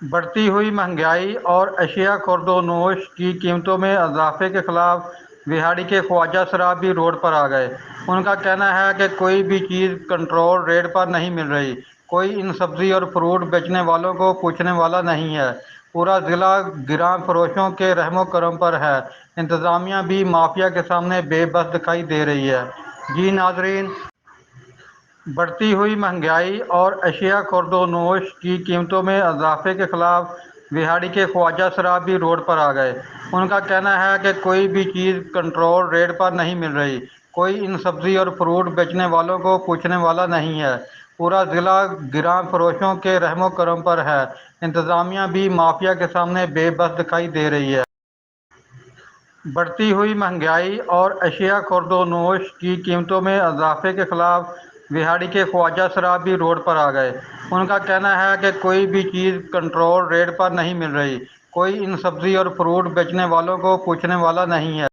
بڑھتی ہوئی مہنگائی اور اشیاء خورد و نوش کی قیمتوں میں اضافے کے خلاف بہاڑی کے خواجہ صاحب بھی روڈ پر آ گئے۔ ان کا کہنا ہے کہ کوئی بھی چیز کنٹرول ریٹ پر نہیں مل رہی، کوئی ان سبزی اور فروٹ بیچنے والوں کو پوچھنے والا نہیں ہے، پورا ضلع گراں فروشوں کے رحم و کرم پر ہے، انتظامیہ بھی مافیا کے سامنے بے بس دکھائی دے رہی ہے۔ جی ناظرین، بڑھتی ہوئی مہنگائی اور اشیاء خورد و نوش کی قیمتوں میں اضافے کے خلاف بہاڑی کے خواجہ صاحب بھی روڈ پر آ گئے۔ ان کا کہنا ہے کہ کوئی بھی چیز کنٹرول ریٹ پر نہیں مل رہی، کوئی ان سبزی اور فروٹ بیچنے والوں کو پوچھنے والا نہیں ہے، پورا ضلع گراں فروشوں کے رحم و کرم پر ہے، انتظامیہ بھی مافیا کے سامنے بے بس دکھائی دے رہی ہے۔ بڑھتی ہوئی مہنگائی اور اشیاء خورد و نوش کی قیمتوں میں اضافے کے خلاف بہاڑی کے خواجہ صاحب بھی روڈ پر آ گئے۔ ان کا کہنا ہے کہ کوئی بھی چیز کنٹرول ریٹ پر نہیں مل رہی، کوئی ان سبزی اور فروٹ بیچنے والوں کو پوچھنے والا نہیں ہے۔